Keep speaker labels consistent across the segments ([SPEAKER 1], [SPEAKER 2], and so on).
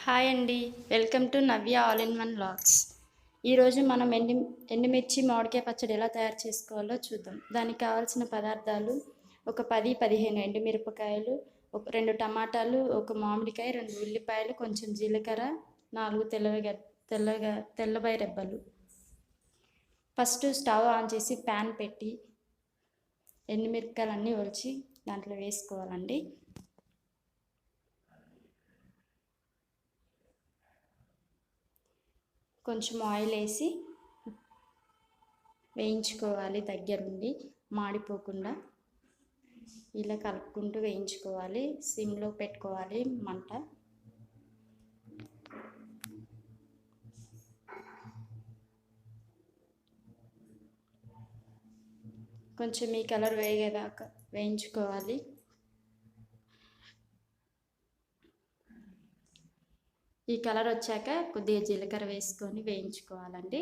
[SPEAKER 1] Hi అండి, welcome to Navya all in one vlogs. ఈరోజు మనం ఎండుమిర్చి మామిడికాయ పచ్చడి ఎలా తయారు చేసుకోవాలో చూద్దాం. దానికి కావాల్సిన పదార్థాలు ఒక 10-15 ఎండుమిరపకాయలు, ఒక 2 టమాటాలు, ఒక మామిడికాయ, 2 ఉల్లిపాయలు, కొంచెం జీలకర్ర, 4 తెల్లబాయి రెబ్బలు. ఫస్ట్ స్టవ్ ఆన్ చేసి ప్యాన్ పెట్టి ఎండుమిరపకాయలన్నీ ఒలిచి దాంట్లో వేసుకోవాలండి. కొంచెం ఆయిల్ వేసి వేయించుకోవాలి, దగ్గరుండి మాడిపోకుండా ఇలా కలుపుకుంటూ వేయించుకోవాలి. సిమ్లో పెట్టుకోవాలి మంట. కొంచెం ఈ కలర్ వేగేదాకా వేయించుకోవాలి. ఈ కలర్ వచ్చాక కొద్దిగా జీలకర్ర వేసుకొని వేయించుకోవాలండి.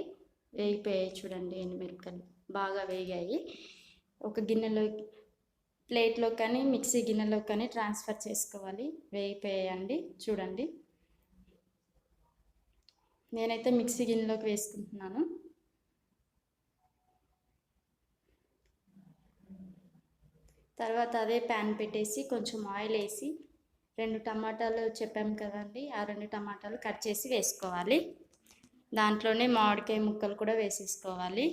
[SPEAKER 1] వేగిపోయాయి చూడండి, ఎండుమిరపకాయలు బాగా వేగాయి. ఒక గిన్నెలో, ప్లేట్లో కానీ మిక్సీ గిన్నెలో కానీ ట్రాన్స్ఫర్ చేసుకోవాలి. వేగిపోయాయండి చూడండి. నేనైతే మిక్సీ గిన్నెలోకి వేసుకుంటున్నాను. తర్వాత అదే ప్యాన్ పెట్టేసి కొంచెం ఆయిల్ వేసి 2 టమాటాలు చెప్పాము కదండి, ఆ 2 టమాటాలు కట్ చేసి వేసుకోవాలి. దాంట్లోనే మామిడికాయ ముక్కలు కూడా వేసేసుకోవాలి.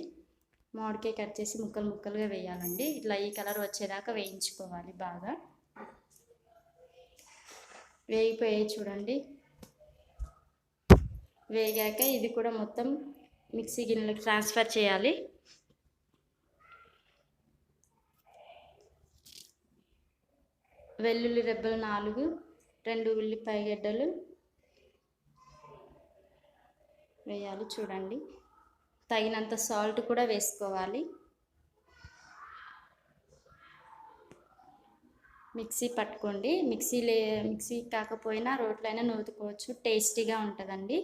[SPEAKER 1] మామిడికాయ కట్ చేసి ముక్కలుగా వేయాలండి. ఇట్లా ఈ కలర్ వచ్చేదాకా వేయించుకోవాలి బాగా. వేగిపోయాయి చూడండి. వేగాక ఇది కూడా మొత్తం మిక్సీ గిన్నెలోకి ట్రాన్స్ఫర్ చేయాలి. వెల్లుల్లి రెబ్బలు 4, 2 ఉల్లిపాయ గడ్డలు వేయాలి చూడండి. తగినంత సాల్ట్ కూడా వేసుకోవాలి. మిక్సీ పట్టుకోండి. మిక్సీ కాకపోయినా రోట్లైనా నూరుకోవచ్చు, టేస్టీగా ఉంటుందండి.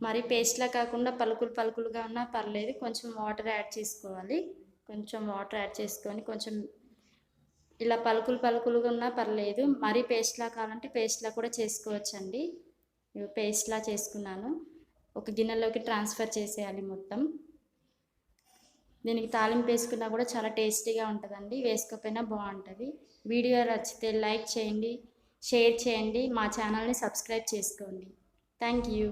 [SPEAKER 1] మరి పేస్ట్లా కాకుండా పలుకులుగా ఉన్నా పర్లేదు, కొంచెం వాటర్ యాడ్ చేసుకోవాలి. కొంచెం వాటర్ యాడ్ చేసుకొని కొంచెం ఇలా పలుకులుగా ఉన్నా పర్లేదు. మరీ పేస్ట్లా కావాలంటే పేస్ట్లా కూడా చేసుకోవచ్చండి. పేస్ట్లా చేసుకున్నాను. ఒక గిన్నెలోకి ట్రాన్స్ఫర్ చేసేయాలి మొత్తం. దీనికి తాలింపు వేసుకున్నా కూడా చాలా టేస్టీగా ఉంటుందండి. వేసుకోకపోయినా బాగుంటుంది. వీడియో నచ్చితే లైక్ చేయండి, షేర్ చేయండి, మా ఛానల్ని సబ్స్క్రైబ్ చేసుకోండి. Thank you.